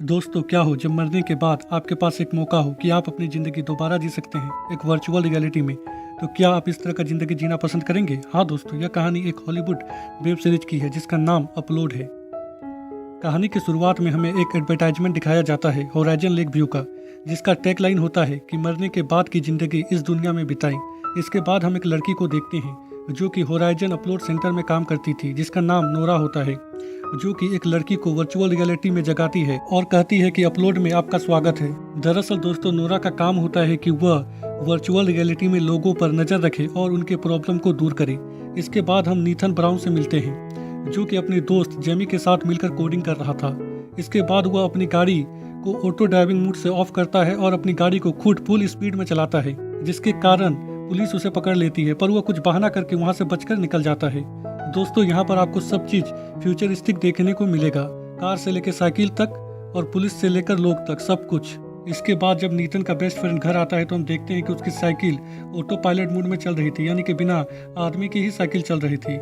दोस्तों, क्या हो जब मरने के बाद आपके पास एक मौका हो कि आप अपनी ज़िंदगी दोबारा जी सकते हैं एक वर्चुअल रियलिटी में। तो क्या आप इस तरह का ज़िंदगी जीना पसंद करेंगे? हाँ दोस्तों, यह कहानी एक हॉलीवुड वेब सीरीज की है जिसका नाम अपलोड है। कहानी की शुरुआत में हमें एक एडवर्टाइजमेंट दिखाया जाता है होराइजन लेक व्यू का, जिसका टैगलाइन होता है कि मरने के बाद की ज़िंदगी इस दुनिया में बिताएं। इसके बाद हम एक लड़की को देखते हैं जो कि होराइजन अपलोड सेंटर में काम करती थी, जिसका नाम नोरा होता है, जो कि एक लड़की को वर्चुअल रियलिटी में जगाती है और कहती है कि अपलोड में आपका स्वागत है। दरअसल दोस्तों, नोरा का काम होता है कि वह वर्चुअल रियलिटी में लोगों पर नज़र रखे और उनके प्रॉब्लम को दूर करे। इसके बाद हम नीथन ब्राउन से मिलते हैं, जो कि अपने दोस्त जेमी के साथ मिलकर कोडिंग कर रहा था। इसके बाद वह अपनी गाड़ी को ऑटो ड्राइविंग मोड से ऑफ करता है और अपनी गाड़ी को खुद फुल स्पीड में चलाता है, जिसके कारण पुलिस उसे पकड़ लेती है, पर वह कुछ बहाना करके वहां से बचकर निकल जाता है। दोस्तों, यहाँ पर आपको सब चीज फ्यूचरिस्टिक देखने को मिलेगा, कार से लेकर साइकिल तक और पुलिस से लेकर लोग तक, सब कुछ। इसके बाद जब नीथन का बेस्ट फ्रेंड घर आता है तो हम देखते हैं कि उसकी साइकिल ऑटो पायलट मोड में चल रही थी, यानी कि बिना आदमी की ही साइकिल चल रही थी।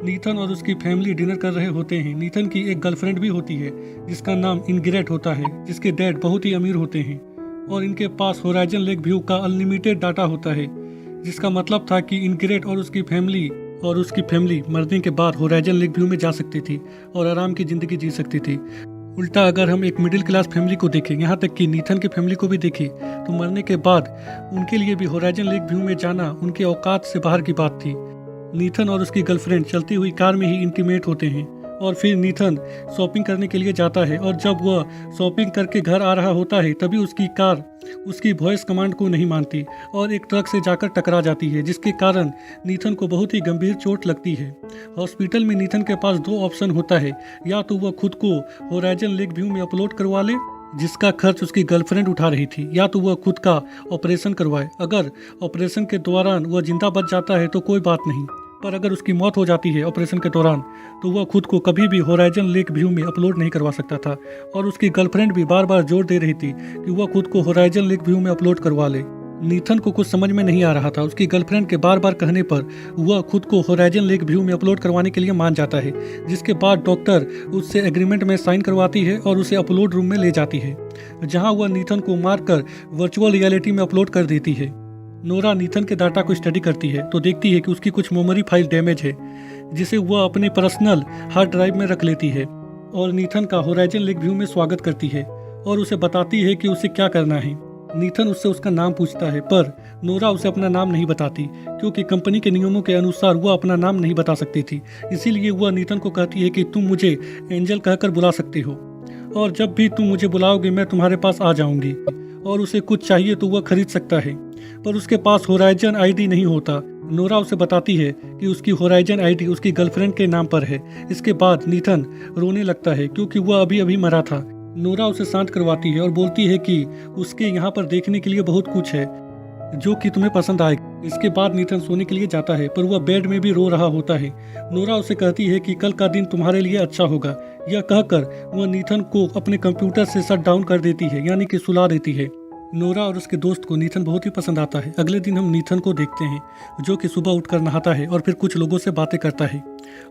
नीथन और उसकी फैमिली डिनर कर रहे होते हैं। नीथन की एक गर्लफ्रेंड भी होती है जिसका नाम इनग्रेट होता है, जिसके डैड बहुत ही अमीर होते हैं और इनके पास होराइजन लेक व्यू का अनलिमिटेड डाटा होता है, जिसका मतलब था कि इनग्रेट और उसकी फैमिली मरने के बाद होराइजन लेक व्यू में जा सकती थी और आराम की जिंदगी जी सकती थी। उल्टा अगर हम एक मिडिल क्लास फैमिली को देखें, यहाँ तक कि नीथन की फैमिली को भी देखें, तो मरने के बाद उनके लिए भी होराइजन लेक व्यू में जाना उनके औकात से बाहर की बात थी। नीथन और उसकी गर्लफ्रेंड चलती हुई कार में ही इंटीमेट होते हैं और फिर नीथन शॉपिंग करने के लिए जाता है और जब वह शॉपिंग करके घर आ रहा होता है तभी उसकी कार उसकी वॉइस कमांड को नहीं मानती और एक ट्रक से जाकर टकरा जाती है, जिसके कारण नीथन को बहुत ही गंभीर चोट लगती है। हॉस्पिटल में नीथन के पास दो ऑप्शन होता है, या तो वह खुद को होराइजन लेक व्यू में अपलोड करवा ले, जिसका खर्च उसकी गर्लफ्रेंड उठा रही थी, या तो वह खुद का ऑपरेशन करवाए। अगर ऑपरेशन के दौरान वह जिंदा बच जाता है तो कोई बात नहीं, पर अगर उसकी मौत हो जाती है ऑपरेशन के दौरान तो वह खुद को कभी भी होराइजन लेक व्यू में अपलोड नहीं करवा सकता था। और उसकी गर्लफ्रेंड भी बार बार जोर दे रही थी कि वह खुद को होराइजन लेक व्यू में अपलोड करवा ले। नीथन को कुछ समझ में नहीं आ रहा था। उसकी गर्लफ्रेंड के बार बार कहने पर वह खुद को होराइजन लेक व्यू में अपलोड करवाने के लिए मान जाता है, जिसके बाद डॉक्टर उससे एग्रीमेंट में साइन करवाती है और उसे अपलोड रूम में ले जाती है, जहां वह नीथन को मारकर वर्चुअल रियलिटी में अपलोड कर देती है। नोरा नीथन के डाटा को स्टडी करती है तो देखती है कि उसकी कुछ मेमोरी फाइल डैमेज है, जिसे वह अपने पर्सनल हार्ड ड्राइव में रख लेती है और नीथन का होराइजन लेक व्यू में स्वागत करती है और उसे बताती है कि उसे क्या करना है। नीथन उससे उसका नाम पूछता है, पर नोरा उसे अपना नाम नहीं बताती क्योंकि कंपनी के नियमों के अनुसार वह अपना नाम नहीं बता सकती थी। इसीलिए वह नीथन को कहती है कि तुम मुझे एंजल कहकर बुला सकते हो और जब भी तुम मुझे बुलाओगे मैं तुम्हारे पास आ जाऊंगी। और उसे कुछ चाहिए तो वह खरीद सकता है, पर उसके पास होराइजन आईडी नहीं होता। नोरा उसे बताती है कि उसकी होराइजन आईडी उसकी गर्लफ्रेंड के नाम पर है। इसके बाद नीथन रोने लगता है क्योंकि वह अभी अभी मरा था। नोरा उसे शांत करवाती है और बोलती है कि उसके यहाँ पर देखने के लिए बहुत कुछ है जो कि तुम्हें पसंद आएगा। इसके बाद नीथन सोने के लिए जाता है, पर वह बेड में भी रो रहा होता है। नोरा उसे कहती है कि कल का दिन तुम्हारे लिए अच्छा होगा। यह कहकर वह नीथन को अपने कंप्यूटर से शट डाउन कर देती है, यानी कि सुला देती है। नोरा और उसके दोस्त को नीथन बहुत ही पसंद आता है। अगले दिन हम नीथन को देखते हैं, जो कि सुबह उठकर नहाता है और फिर कुछ लोगों से बातें करता है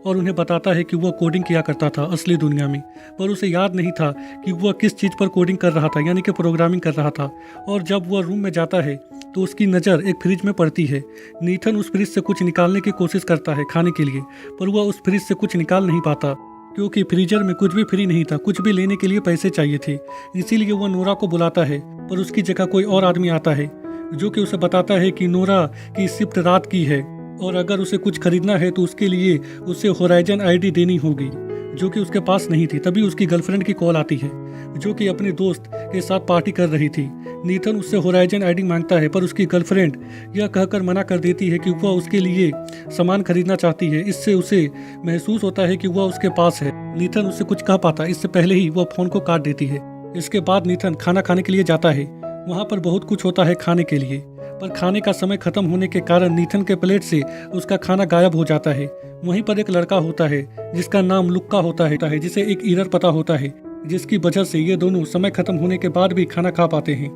और उन्हें बताता है कि वह कोडिंग किया करता था असली दुनिया में, पर उसे याद नहीं था कि वह किस चीज़ पर कोडिंग कर रहा था, यानी कि प्रोग्रामिंग कर रहा था। और जब वह रूम में जाता है तो उसकी नज़र एक फ्रिज में पड़ती है। नीथन उस फ्रिज से कुछ निकालने की कोशिश करता है खाने के लिए, पर वह उस फ्रिज से कुछ निकाल नहीं पाता क्योंकि फ्रीजर में कुछ भी फ्री नहीं था, कुछ भी लेने के लिए पैसे चाहिए थे। इसीलिए वह नोरा को बुलाता है, पर उसकी जगह कोई और आदमी आता है जो कि उसे बताता है कि नोरा की शिफ्ट रात की है और अगर उसे कुछ खरीदना है तो उसके लिए उसे होराइजन आईडी देनी होगी, जो कि उसके पास नहीं थी। तभी उसकी गर्लफ्रेंड की कॉल आती है, जो कि अपने दोस्त के साथ पार्टी कर रही थी। नीथन उससे होराइजन आईडी मांगता है, पर उसकी गर्लफ्रेंड यह कहकर मना कर देती है कि वह उसके लिए सामान खरीदना चाहती है। इससे उसे महसूस होता है कि वह उसके पास है। नीथन उससे कुछ कह पाता इससे पहले ही वह फोन को काट देती है। इसके बाद नीथन खाना खाने के लिए जाता है। वहाँ पर बहुत कुछ होता है खाने के लिए, पर खाने का समय खत्म होने के कारण नीथन के प्लेट से उसका खाना गायब हो जाता है। वहीं पर एक लड़का होता है जिसका नाम लुक्का होता है, जिसे एक ईरर पता होता है, जिसकी वजह से ये दोनों समय खत्म होने के बाद भी खाना खा पाते हैं।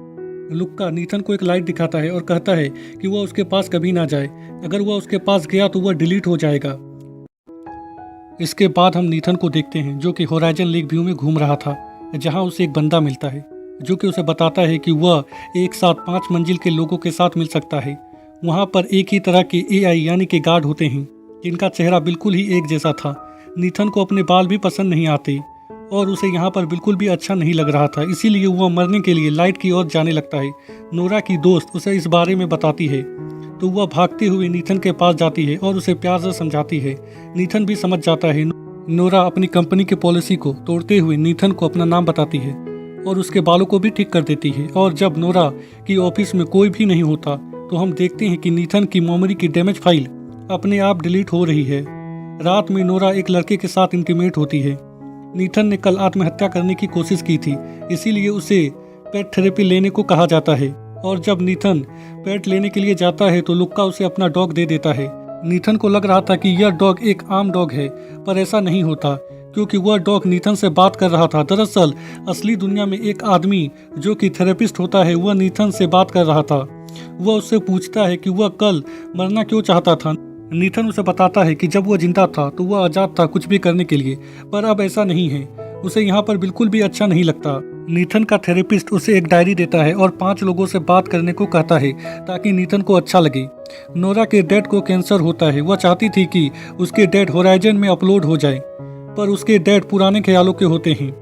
लुक्का नीथन को एक लाइट दिखाता है और कहता है कि वह उसके पास कभी ना जाए, अगर वह उसके पास गया तो वह डिलीट हो जाएगा। इसके बाद हम नीथन को देखते हैं जो कि होराइजन लेक व्यू में घूम रहा था। जहां उसे एक बंदा मिलता है जो कि उसे बताता है कि वह एक साथ 5 मंजिल के लोगों के साथ मिल सकता है। वहां पर एक ही तरह के एआई यानी कि गार्ड होते हैं जिनका चेहरा बिल्कुल ही एक जैसा था। नीथन को अपने बाल भी पसंद नहीं आते और उसे यहाँ पर बिल्कुल भी अच्छा नहीं लग रहा था, इसीलिए वह मरने के लिए लाइट की ओर जाने लगता है। नोरा की दोस्त उसे इस बारे में बताती है तो वह भागते हुए नीथन के पास जाती है और उसे प्यार से समझाती है। नीथन भी समझ जाता है। नोरा अपनी कंपनी के पॉलिसी को तोड़ते हुए नीथन को अपना नाम बताती है और उसके बालों को भी ठीक कर देती है। और जब नोरा की ऑफिस में कोई भी नहीं होता तो हम देखते हैं कि नीथन की मेमोरी की डैमेज फाइल अपने आप डिलीट हो रही है। रात में नोरा एक लड़के के साथ इंटीमेट होती है। नीथन ने कल आत्महत्या करने की कोशिश की थी, इसीलिए उसे पेट थेरेपी लेने को कहा जाता है। और जब नीथन पेट लेने के लिए जाता है तो लुक्का उसे अपना डॉग दे देता है। नीथन को लग रहा था कि यह डॉग एक आम डॉग है, पर ऐसा नहीं होता क्योंकि वह डॉग नीथन से बात कर रहा था। दरअसल असली दुनिया में एक आदमी जो कि थेरेपिस्ट होता है वह नीथन से बात कर रहा था। वह उससे पूछता है कि वह कल मरना क्यों चाहता था। नीथन उसे बताता है कि जब वह जिंदा था तो वह आजाद था कुछ भी करने के लिए, पर अब ऐसा नहीं है। उसे यहाँ पर बिल्कुल भी अच्छा नहीं लगता। नीथन का थेरेपिस्ट उसे एक डायरी देता है और 5 लोगों से बात करने को कहता है ताकि नीथन को अच्छा लगे। नोरा के डैड को कैंसर होता है। वह चाहती थी कि उसके डैड होराइजन में अपलोड हो जाए, पर उसके डैड पुराने ख्यालों के होते हैं।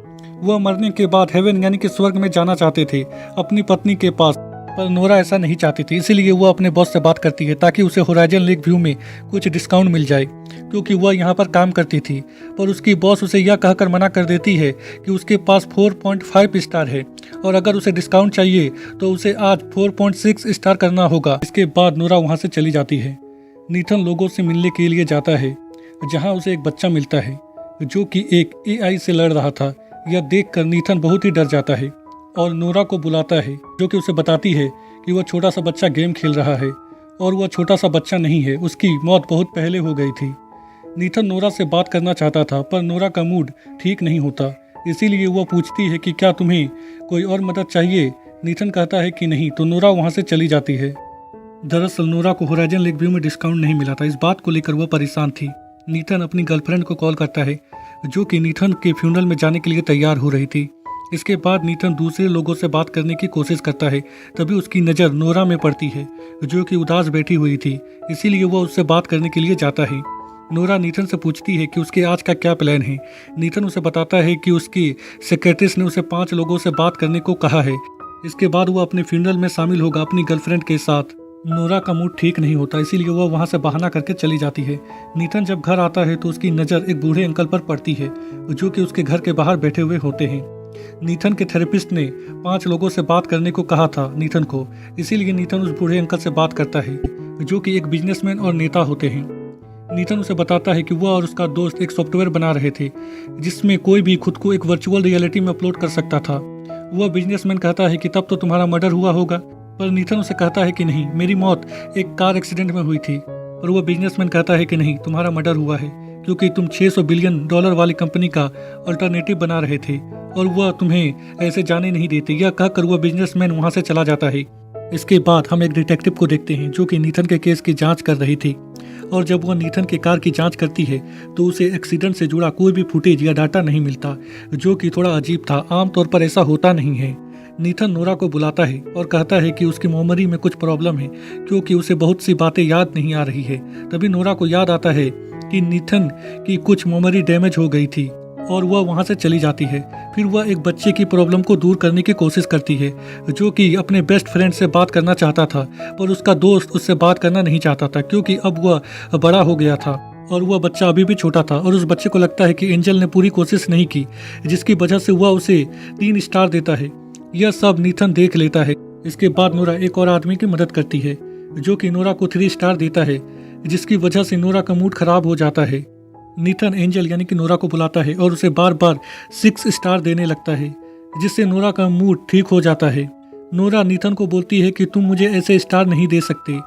वह मरने के बाद हेवन यानी कि स्वर्ग में जाना चाहते थे अपनी पत्नी के पास, पर नोरा ऐसा नहीं चाहती थी। इसीलिए वह अपने बॉस से बात करती है ताकि उसे होराइजन लेक व्यू में कुछ डिस्काउंट मिल जाए, क्योंकि वह यहाँ पर काम करती थी। पर उसकी बॉस उसे यह कहकर मना कर देती है कि उसके पास 4.5 स्टार है और अगर उसे डिस्काउंट चाहिए तो उसे आज 4.6 स्टार करना होगा। इसके बाद नोरा वहाँ से चली जाती है। नीथन लोगों से मिलने के लिए जाता है जहाँ उसे एक बच्चा मिलता है जो कि एक एआई से लड़ रहा था। यह देखकर नीथन बहुत ही डर जाता है और नोरा को बुलाता है जो कि उसे बताती है कि वह छोटा सा बच्चा गेम खेल रहा है और वह छोटा सा बच्चा नहीं है, उसकी मौत बहुत पहले हो गई थी। नीथन नोरा से बात करना चाहता था पर नोरा का मूड ठीक नहीं होता, इसीलिए वह पूछती है कि क्या तुम्हें कोई और मदद चाहिए। नीथन कहता है कि नहीं, तो नोरा वहाँ से चली जाती है। दरअसल नोरा को होराइजन लेक व्यू में डिस्काउंट नहीं मिला था। इस बात को लेकर वह परेशान थी। नीथन अपनी गर्लफ्रेंड को कॉल करता है जो कि नीथन के फ्यूनरल में जाने के लिए तैयार हो रही थी। इसके बाद नीथन दूसरे लोगों से बात करने की कोशिश करता है। तभी उसकी नज़र नोरा में पड़ती है जो कि उदास बैठी हुई थी, इसीलिए वह उससे बात करने के लिए जाता है। नोरा नीथन से पूछती है कि उसके आज का क्या प्लान है। नीथन उसे बताता है कि उसकी सेक्रेटरिस्ट ने उसे 5 लोगों से बात करने को कहा है। इसके बाद वह अपने फ्यूनरल में शामिल होगा अपनी गर्लफ्रेंड के साथ। नोरा का मूड ठीक नहीं होता, इसीलिए वह वहाँ से बहाना करके चली जाती है। नीथन जब घर आता है तो उसकी नज़र एक बूढ़े अंकल पर पड़ती है जो कि उसके घर के बाहर बैठे हुए होते हैं। नीथन के थेरेपिस्ट ने 5 लोगों से बात करने को कहा था नीथन को, इसीलिए नीथन उस बूढ़े अंकल से बात करता है जो कि एक बिजनेसमैन और नेता होते हैं। नीथन उसे बताता है कि वह और उसका दोस्त एक सॉफ्टवेयर बना रहे थे जिसमें कोई भी खुद को एक वर्चुअल रियलिटी में अपलोड कर सकता था। वह बिजनेसमैन कहता है कि तब तो तुम्हारा मर्डर हुआ होगा, पर नीथन उसे कहता है कि नहीं, मेरी मौत एक कार एक्सीडेंट में हुई थी। और वह बिजनेसमैन कहता है कि नहीं, तुम्हारा मर्डर हुआ है क्योंकि तुम $600 बिलियन वाली कंपनी का अल्टरनेटिव बना रहे थे और वह तुम्हें ऐसे जाने नहीं देते। यह कहकर वह बिजनेसमैन वहाँ से चला जाता है। इसके बाद हम एक डिटेक्टिव को देखते हैं जो कि नीथन के केस की जांच कर रही थी और जब वह नीथन के कार की जांच करती है तो उसे एक्सीडेंट से जुड़ा कोई भी फुटेज या डाटा नहीं मिलता, जो कि थोड़ा अजीब था। आमतौर पर ऐसा होता नहीं है। नीथन नोरा को बुलाता है और कहता है कि उसकी मेमोरी में कुछ प्रॉब्लम है क्योंकि उसे बहुत सी बातें याद नहीं आ रही है। तभी नोरा को याद आता है कि नीथन की कुछ मेमोरी डैमेज हो गई थी और वह वहाँ से चली जाती है। फिर वह एक बच्चे की प्रॉब्लम को दूर करने की कोशिश करती है जो कि अपने बेस्ट फ्रेंड से बात करना चाहता था, पर उसका दोस्त उससे बात करना नहीं चाहता था क्योंकि अब वह बड़ा हो गया था और वह बच्चा अभी भी छोटा था। और उस बच्चे को लगता है कि एंजल ने पूरी कोशिश नहीं की, जिसकी वजह से वह उसे 3 स्टार देता है। यह सब नीथन देख लेता है। इसके बाद नोरा एक और आदमी की मदद करती है जो कि नोरा को 3 स्टार देता है, जिसकी वजह से नोरा का मूड खराब हो जाता है। नीथन एंजल यानी कि नोरा को बुलाता है और उसे बार बार 6 स्टार देने लगता है, जिससे नोरा का मूड ठीक हो जाता है। नोरा नीथन को बोलती है कि तुम मुझे ऐसे स्टार नहीं दे सकते,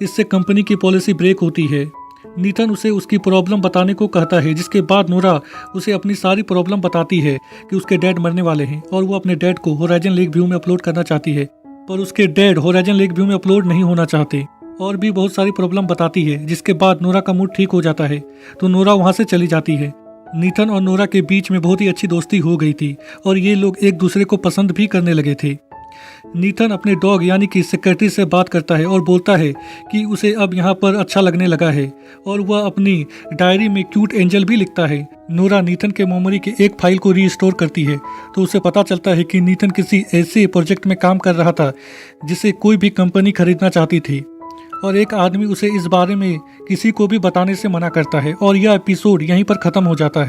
इससे कंपनी की पॉलिसी ब्रेक होती है। नीथन उसे उसकी प्रॉब्लम बताने को कहता है, जिसके बाद नोरा उसे अपनी सारी प्रॉब्लम बताती है कि उसके डैड मरने वाले हैं और वो अपने डैड को होराइजन लेक व्यू में अपलोड करना चाहती है, पर उसके डैड होराइजन लेक व्यू में अपलोड नहीं होना चाहते। और भी बहुत सारी प्रॉब्लम बताती है, जिसके बाद नोरा का मूड ठीक हो जाता है तो नोरा वहाँ से चली जाती है। नीथन और नोरा के बीच में बहुत ही अच्छी दोस्ती हो गई थी और ये लोग एक दूसरे को पसंद भी करने लगे थे। नीथन अपने डॉग यानी कि सेक्रेटरी से बात करता है और बोलता है कि उसे अब यहाँ पर अच्छा लगने लगा है और वह अपनी डायरी में क्यूट एंजल भी लिखता है। नोरा नीथन के मेमोरी के एक फाइल को रीस्टोर करती है तो उसे पता चलता है कि नीथन किसी ऐसे प्रोजेक्ट में काम कर रहा था जिसे कोई भी कंपनी खरीदना चाहती थी और एक आदमी उसे इस बारे में किसी को भी बताने से मना करता है और यह एपिसोड यहीं पर ख़त्म हो जाता है।